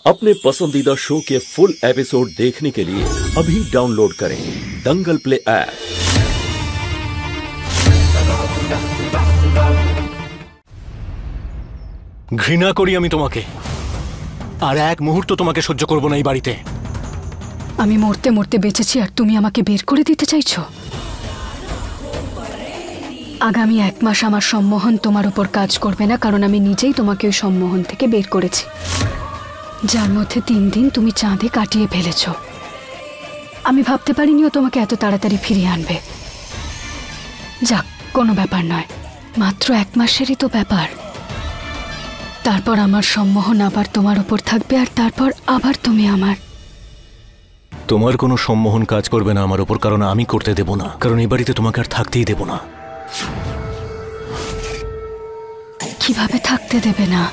अपने पसंदीदा शो के फुल एपिसोड देखने के लिए अभी डाउनलोड करें दंगल प्ले ऐप। घृणा करी आमी तोमाके আর এক মুহূর্ত তোমাকে সহ্য করব না এই বাড়িতে। আমি মরতে মরতে বেঁচেছি আর তুমি আমাকে বের করে দিতে চাইছো? আগামী 1 মাস আমার সম্মোহন তোমার উপর কাজ করবে না, কারণ আমি নিজেই তোমাকে ওই সম্মোহন থেকে বের করেছি, যার মধ্যে 3 দিন তুমি চাঁদে কাটিয়ে ফেলেছো। আমি ভাবতে পারিনিও তোমাকে এত তাড়াতাড়ি ফিরিয়ে আনবে। যাক, কোনো ব্যাপার নয়, মাত্র 1 মাসেরই তো ব্যাপার। তারপর আমার সম্মোহন আবার তোমার উপর থাকবে আর তারপর আবার তুমি আমার। তোমার কোনো সম্মোহন কাজ করবে না আমার উপর, কারণ আমি করতে দেব না, কারণ এই বাড়িতে তোমাকে আর থাকতেই দেব না। কিভাবে থাকতে দেবে না?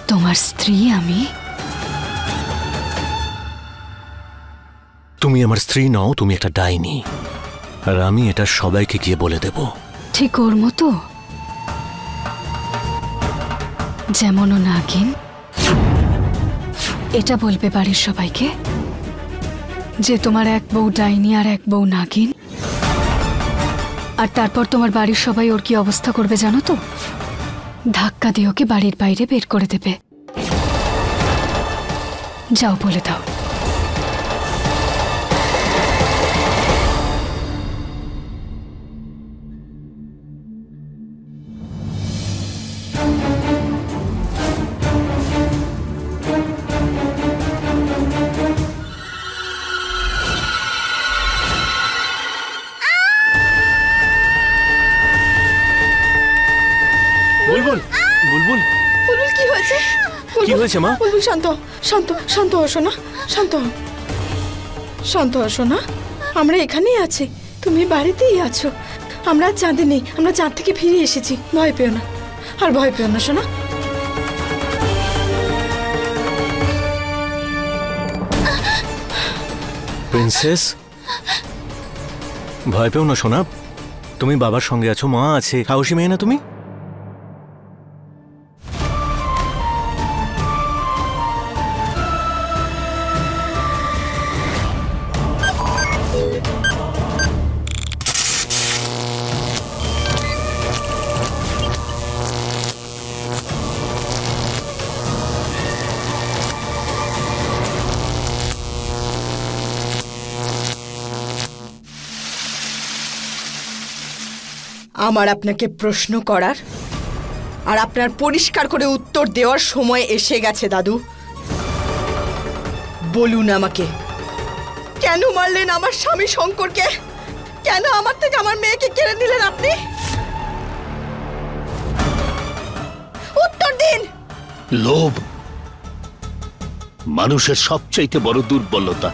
তোমার স্ত্রী আমি। তুমি আমার স্ত্রী নও, তুমি একটা ডাইনি, আর আমি এটা সবাইকে গিয়ে বলে দেব। ঠিক ওর মতো, যেমন ও নাগিন। এটা বলবে বাড়ির সবাইকে যে তোমার এক বউ ডাইনি আর এক বউ নাগিন। আর তারপর তোমার বাড়ির সবাই ওর কি অবস্থা করবে জানো তো? ধাক্কা দিয়ে ওকে বাড়ির বাইরে বের করে দেবে। যাও বলে দাও। বুলবুল, বুলবুল, বুলবুল কি হয়েছে? কি হয়েছে মা? বুলবুল শান্ত, শান্ত, শান্ত হও সোনা, শান্ত হও, শান্ত হও সোনা। আমরা এখানেই আছি, তুমি বাড়িতেই আছো। আমরা চাঁদে নেই, আমরা চাঁদ থেকে ফিরে এসেছি। ভয় পেও না, আর ভয় পেও না সোনা। প্রিন্সেস, ভয় পেও না সোনা, তুমি বাবার সঙ্গে আছো, মা আছে, সাহসী মেয়ে না তুমি? আমার আপনাকে প্রশ্ন করার আর আপনার পরিষ্কার করে উত্তর দেওয়ার সময় এসে গেছে দাদু। বলুন আমাকে, কেন মারলেন আমার স্বামী শঙ্করকে? কেন আমার থেকে আমার মেয়েকে কেড়ে নিলেন আপনি? উত্তর দিন। লোভ মানুষের সবচাইতে বড় দুর্বলতা।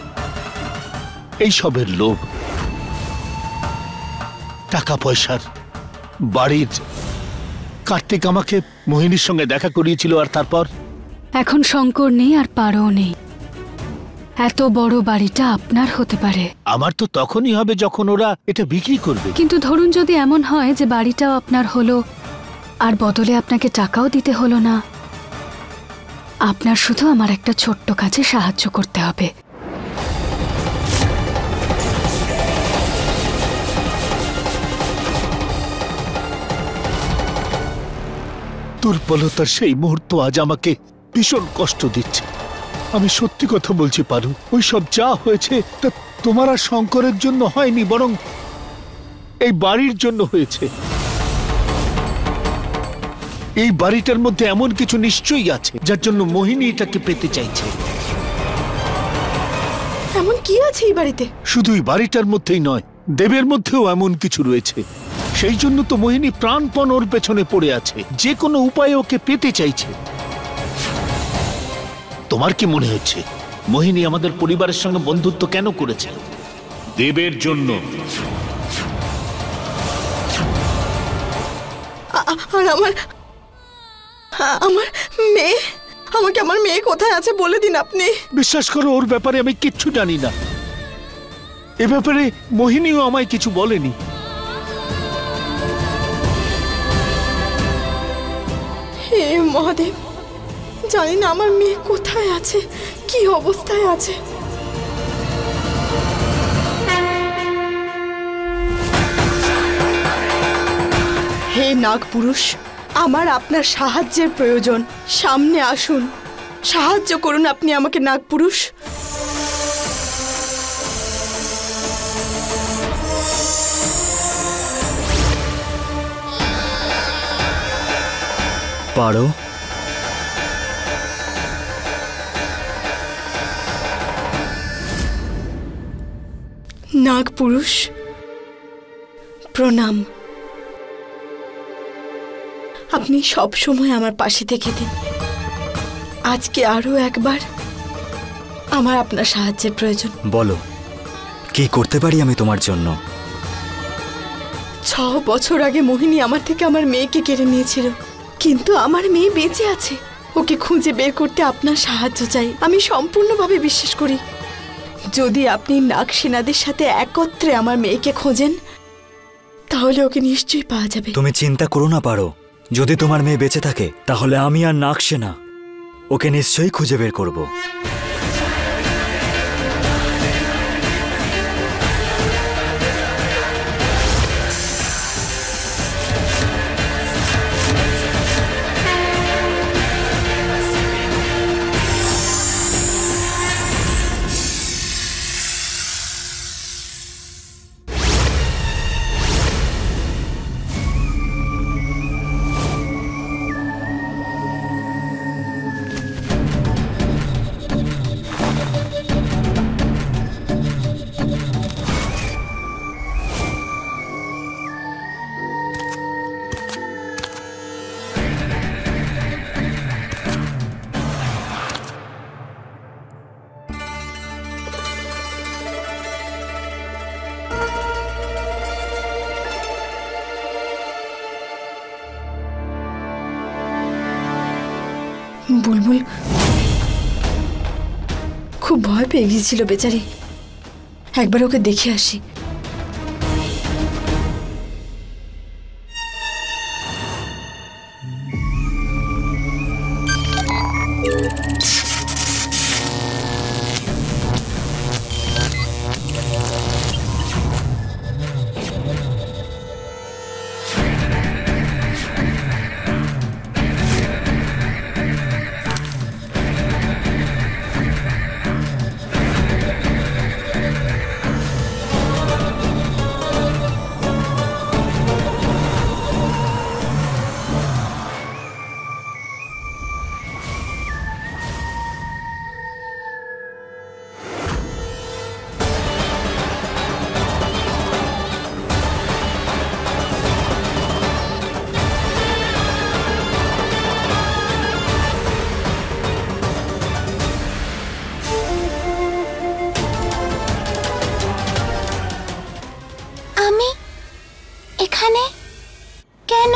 এই সবের লোভ, টাকা পয়সার, বাড়ির। কার্তিক আমাকে মোহিনীর সঙ্গে দেখা করিয়েছিল, আর তারপর এখন শঙ্কর নেই আর পারও নেই। এত বড় বাড়িটা আপনার হতে পারে। আমার তো তখনই হবে যখন ওরা এটা বিক্রি করবে। কিন্তু ধরুন যদি এমন হয় যে বাড়িটাও আপনার হলো আর বদলে আপনাকে টাকাও দিতে হলো না, আপনার শুধু আমার একটা ছোট্ট কাজে সাহায্য করতে হবে। দুর্বলতার সেই মুহূর্ত আজ আমাকে ভীষণ কষ্ট দিচ্ছে। আমি সত্যি কথা বলছি পারু, ওই সব যা হয়েছে তা তোমার আর শঙ্করের জন্য হয়নি, বরং এই বাড়ির জন্য হয়েছে। এই বাড়িটার মধ্যে এমন কিছু নিশ্চয়ই আছে যার জন্য মোহিনী এটাকে পেতে চাইছে। এমন কি আছে এই বাড়িতে? শুধু এই বাড়িটার মধ্যেই নয়, দেবের মধ্যেও এমন কিছু রয়েছে। সেই জন্য তো মোহিনী প্রাণপণ ওর পেছনে পড়ে আছে, যে কোনো উপায়ে ওকে পেতে চাইছে। তোমার কি মনে হচ্ছে মোহিনী আমাদের পরিবারের সঙ্গে বন্ধুত্ব কেন করেছে? দেবের জন্য। আর আমার আমার মেয়ে, আমাকে আমার মেয়ে কোথায় আছে বলে দিন আপনি। বিশ্বাস করো, ওর ব্যাপারে আমি কিচ্ছু জানি না। এ ব্যাপারে মোহিনীও আমায় কিছু বলেনি। হে মহাদেব, জানি না আমার মেয়ে কোথায় আছে, কি অবস্থায় আছে। হে নাগপুরুষ, আমার আপনার সাহায্যের প্রয়োজন। সামনে আসুন, সাহায্য করুন আপনি আমাকে নাগপুরুষ। পারো। নাগপুরুষ প্রণাম। আপনি সব সময় আমার পাশে থেকে দিন। আজকে আরো একবার আমার আপনার সাহায্যের প্রয়োজন। বলো, কি করতে পারি আমি তোমার জন্য? 6 বছর আগে মোহিনী আমার থেকে আমার মেয়েকে কেড়ে নিয়েছিল, কিন্তু আমার মেয়ে বেঁচে আছে। ওকে খুঁজে বের করতে আপনার সাহায্য চাই। আমি সম্পূর্ণভাবে বিশ্বাস করি যদি আপনি নাগসেনাদের সাথে একত্রে আমার মেয়েকে খোঁজেন তাহলে ওকে নিশ্চয়ই পাওয়া যাবে। তুমি চিন্তা করো না পারো, যদি তোমার মেয়ে বেঁচে থাকে তাহলে আমি আর নাগসেনা ওকে নিশ্চয়ই খুঁজে বের করব। বুলবুল খুব ভয় পেয়ে গিয়েছিল বেচারি। একবার ওকে দেখে আসি। এখানে কেন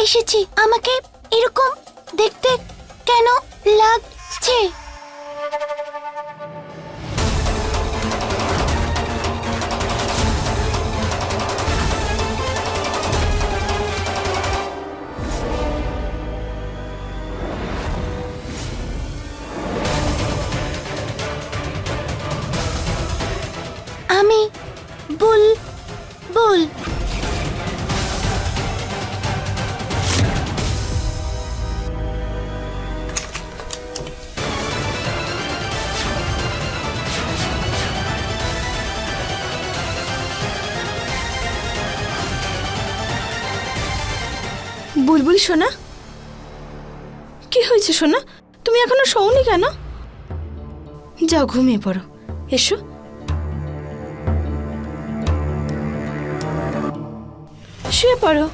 এসেছি? আমাকে এরকম দেখতে কেন লাগছে? আমি বুলবুল। বুলবুল সোনা, কি হয়েছে সোনা? তুমি এখনো শোওনি কেন? যাও ঘুমিয়ে পড়ো। এসো। শুয়ে পড়ো।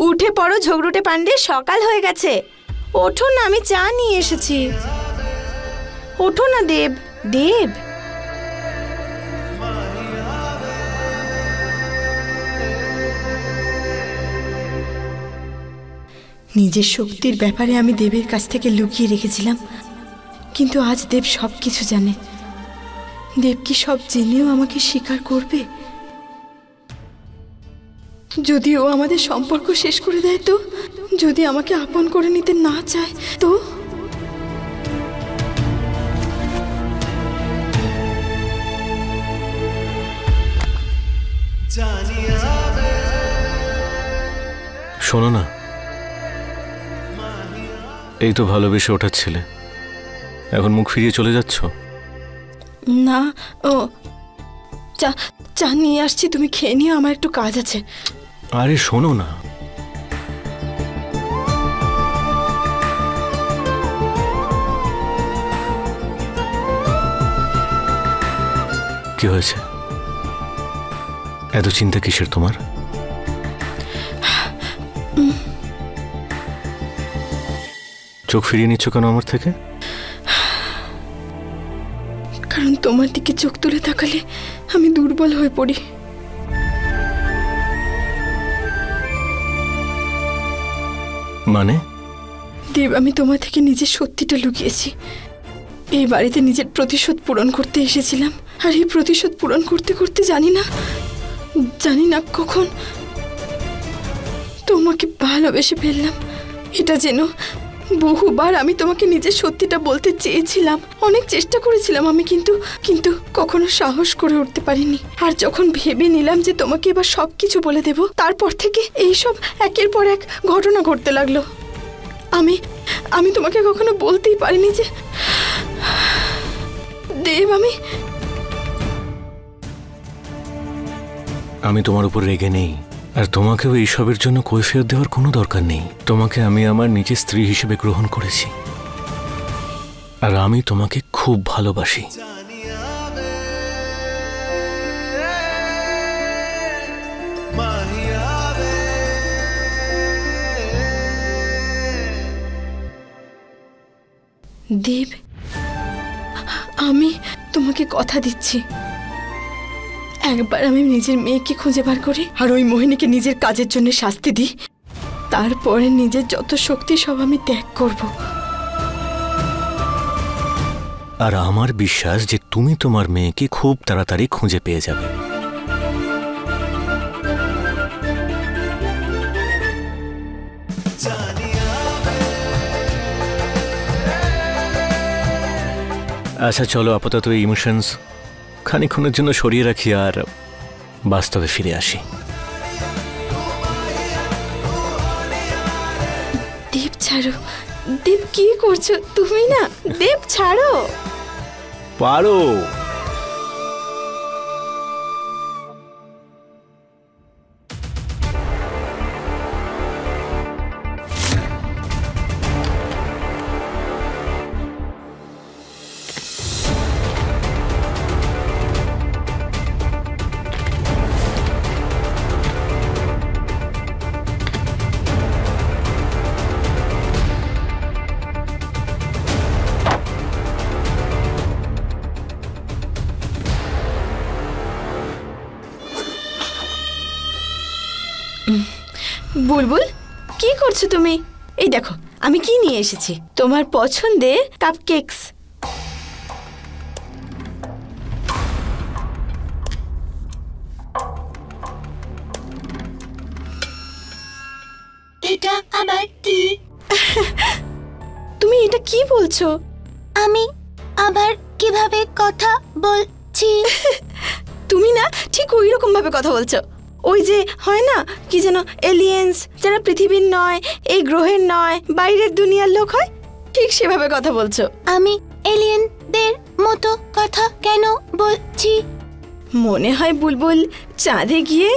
উঠে পড়ো ঝগড়ুটে পান্ডে, সকাল হয়ে গেছে। ওঠো না, আমি চা নিয়ে এসেছি। ওঠো না দেব। দেব, নিজের শক্তির ব্যাপারে আমি দেবের কাছ থেকে লুকিয়ে রেখেছিলাম, কিন্তু আজ দেব সব কিছু জানে। দেব কি সব জেনেও আমাকে স্বীকার করবে? যদি ও আমাদের সম্পর্ক শেষ করে দেয় তো, যদি আমাকে আপন করে নিতে না চায় তো? শোনো না, এই তো ভালোবেসে ওঠার ছেলে, এখন মুখ ফিরিয়ে চলে যাচ্ছ? না, ও চা চা নিয়ে আসছি, তুমি খেয়ে নিও, আমার একটু কাজ আছে। আরে শোনো না, কি হয়েছে? এত চিন্তা কিসের তোমার? চোখ ফিরিয়ে নিচ্ছ কেন আমার থেকে? কারণ তোমার দিকে চোখ তুলে তাকালে আমি দুর্বল হয়ে পড়ি। মানে? দেব, আমি তোমার থেকে নিজের সত্যিটা লুকিয়েছি। এই বাড়িতে নিজের প্রতিশোধ পূরণ করতে এসেছিলাম, আর এই প্রতিশোধ পূরণ করতে করতে জানি না কখন তোমাকে ভালোবেসে ফেললাম। এটা যেন বহুবার আমি তোমাকে নিজের সত্যিটা বলতে চেয়েছিলাম, অনেক চেষ্টা করেছিলাম আমি, কিন্তু কখনো সাহস করে উঠতে পারিনি। আর যখন ভেবে নিলাম যে তোমাকে এবার সবকিছু বলে দেব, তারপর থেকে এইসব একের পর এক ঘটনা ঘটতে লাগলো। আমি তোমাকে কখনো বলতেই পারিনি যে দেব, আমি তোমার উপর রেগে নেই, আর তোমাকেও এইসবের জন্য কৈফিয়ত দেওয়ার কোনো দরকার নেই। তোমাকে আমি আমার নিজের স্ত্রী হিসেবে গ্রহণ করেছি, আর আমি তোমাকে খুব ভালোবাসি। দেব, আমি তোমাকে কথা দিচ্ছি, একবার আমি নিজের মেয়েকে খুঁজে বার করি আর ওই মোহিনীকে নিজের কাজের জন্য শাস্তি দিই, তারপরে নিজের যত শক্তি সব আমি ত্যাগ করব। আর আমার বিশ্বাস যে তুমি তোমার মেয়েকে খুব তাড়াতাড়ি খুঁজে পেয়ে যাবে। আচ্ছা চলো, আপাতত এই ইমোশনস খানিক্ষণের জন্য সরিয়ে রাখি আর বাস্তবে ফিরে আসি। দেব ছাড়ো, দেব কি করছো তুমি? না দেব ছাড়ো। পারো। বুলবুল, কি করছো তুমি? এই দেখো আমি কি নিয়ে এসেছি, তোমার পছন্দের কাপকেকস। এটা আবার কি? তুমি এটা কি বলছো? আমি আবার কিভাবে কথা বলছি? তুমি না ঠিক ওই রকম ভাবে কথা বলছো, ওই যে হয় না কি যেন এলিয়েন্স, যারা পৃথিবীর নয়, এই গ্রহের নয়, বাইরের দুনিয়ার লোক হয়, ঠিক সেভাবে কথা বলছো। আমি এলিয়েনদের মতো কথা কেন বলছি? মনে হয় বুলবুল চাঁদে গিয়ে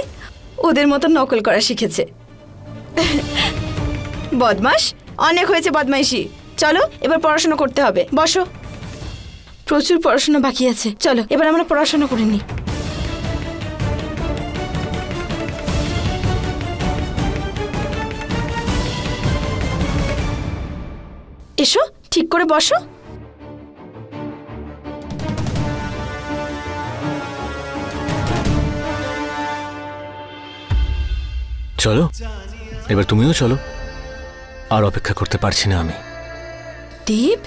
ওদের মতো নকল করা শিখেছে। বদমাশ, অনেক হয়েছে বদমাইশি, চলো এবার পড়াশোনা করতে হবে, বসো। প্রচুর পড়াশোনা বাকি আছে, চলো এবার আমরা পড়াশোনা করে নিই। এসো, ঠিক করে বসো। চলো, এবার তুমিও চলো। আর অপেক্ষা করতে পারছি না আমি। দেব,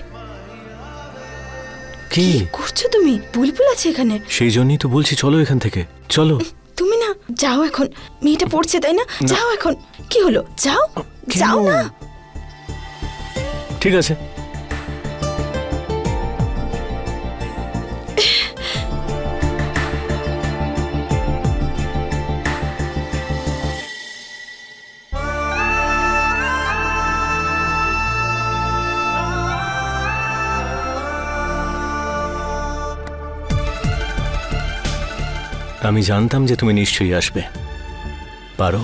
কি করছো তুমি? বুলবুল আছে এখানে। সেই জন্যই তো বলছি চলো এখান থেকে, চলো। তুমি না যাও এখন, মেয়েটা পড়ছে তাই না? যাও এখন। কি হলো? যাও, যাও না। ঠিক আছে। আমি জানতাম যে তুমি নিশ্চয়ই আসবে। পারো,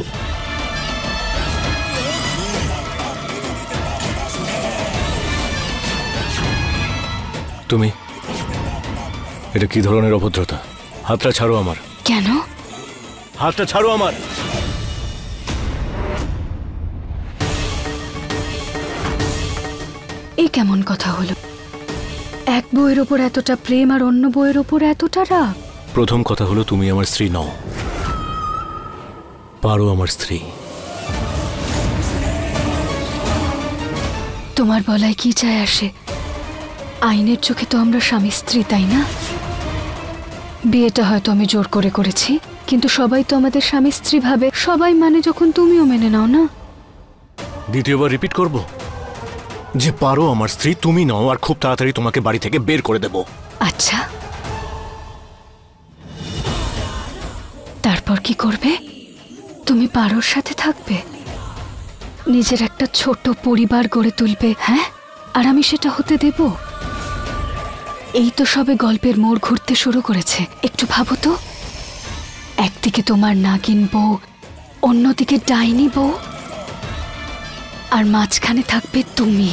তুমি এটা কি ধরনের অভদ্রতা? হাতটা ছাড়ো আমার। কেন? হাতটা ছাড়ো আমার। এই কেমন কথা হলো? এক বউয়ের ওপর এতটা প্রেম আর অন্য বউয়ের ওপর এতটা রাগ? প্রথম কথা হলো তুমি আমার স্ত্রী নও, পারো আমার স্ত্রী। তোমার বলায় কি চায় আসে? আইনের চোখে তো আমরা স্বামী স্ত্রী, তাই না? বিয়েটা হয়তো আমি জোর করে করেছি, কিন্তু সবাই তো আমাদের স্বামী স্ত্রী ভাবে। সবাই মানে যখন তুমিও মেনে নাও না। দ্বিতীয়বার রিপিট করব যে পারো আমার স্ত্রী তুমি নও, আর খুব তাড়াতাড়ি তোমাকে বাড়ি থেকে বের করে দেব। আচ্ছা, তারপর কি করবে? তুমি পারোর সাথে থাকবে, নিজের একটা ছোট পরিবার গড়ে তুলবে, হ্যাঁ? আর আমি সেটা হতে দেব? এই তো সবে গল্পের মোড় ঘুরতে শুরু করেছে। একটু ভাবো তো, একদিকে তোমার নাগিন বউ, অন্যদিকে ডাইনি বউ, আর মাঝখানে থাকবে তুমি।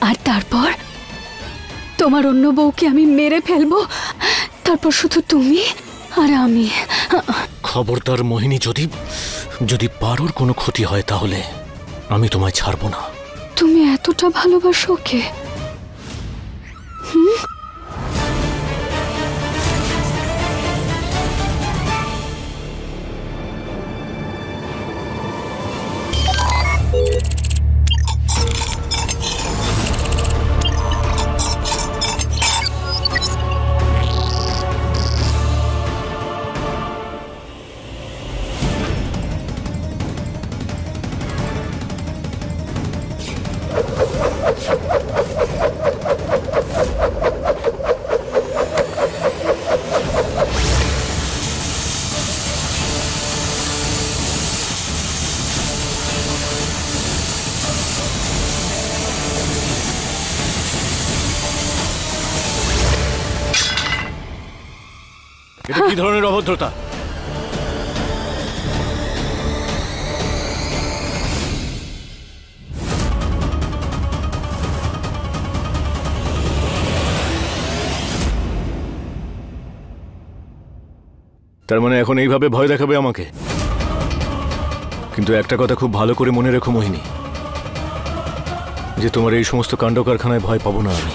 আর তারপর তোমার অন্য বউকে আমি মেরে ফেলবো, তারপর শুধু তুমি আর আমি। খবরদার মোহিনী, যদি পারোর কোনো ক্ষতি হয় তাহলে আমি তোমায় ছাড়বো না। তুমি এতটা ভালোবাসো ওকে? এটা কি ধরনের অভদ্রতা? তার মানে এখন এইভাবে ভয় দেখাবে আমাকে? কিন্তু একটা কথা খুব ভালো করে মনে রেখো মোহিনী, যে তোমার এই সমস্ত কাণ্ড কারখানায় ভয় পাবো না আমি।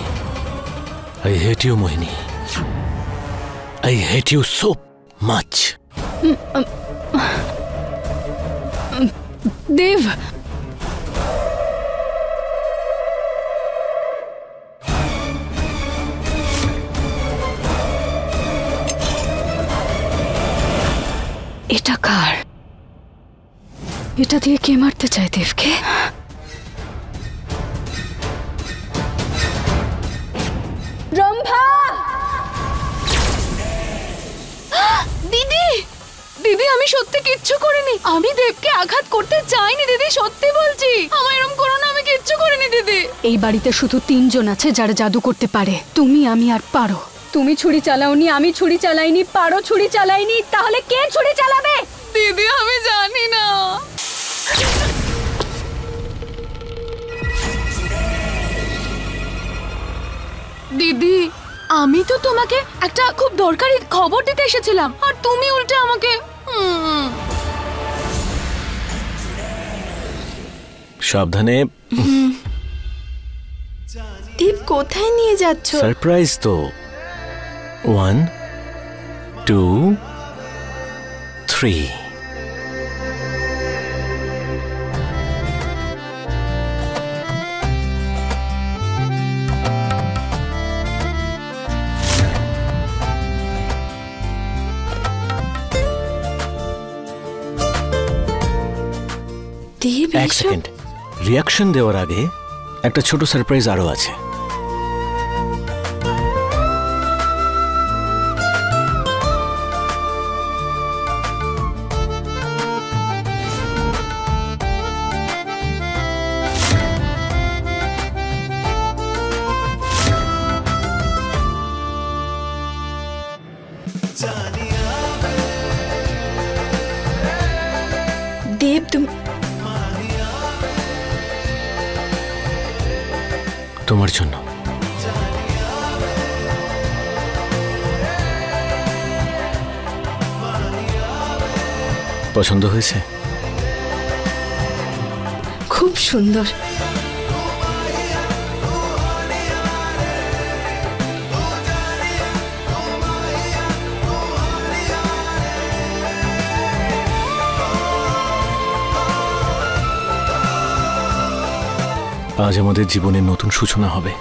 I hate you Mohini, I hate you so much. দেব, এটা কার? এটা দিয়ে কে মারতে চায় দেবকে? রম্ভা! দিদি, দিদি আমি সত্যি কিচ্ছু করিনি। আমি দেবকে আঘাত করতে চাইনি দিদি, সত্যি বলছি। আমার এরকম করো না, আমি কিচ্ছু করিনি দিদি। এই বাড়িতে শুধু 3 জন আছে যারা জাদু করতে পারে, তুমি, আমি আর পারো। তুমি ছুরি চালাওনি, আমি ছুরি চালাইনি, পারো ছুরি চালাইনি, তাহলে কে ছুরি চালাবে? দিদি আমি জানি না। দিদি আমি তো তোমাকে একটা খুব দরকারি খবর দিতে এসেছিলাম, আর তুমি উল্টে আমাকে। সাবধানে। দীপ, কোথায় নিয়ে যাচ্ছ? সারপ্রাইজ তো। 1 2 3। দেব এক সেকেন্ড, রিয়াকশন দেওয়ার আগে একটা ছোট সারপ্রাইজ আরো আছে। দেব তুমি তোমার জন্য। পছন্দ হয়েছে? খুব সুন্দর। আজ আমাদের জীবনের নতুন সূচনা হবে।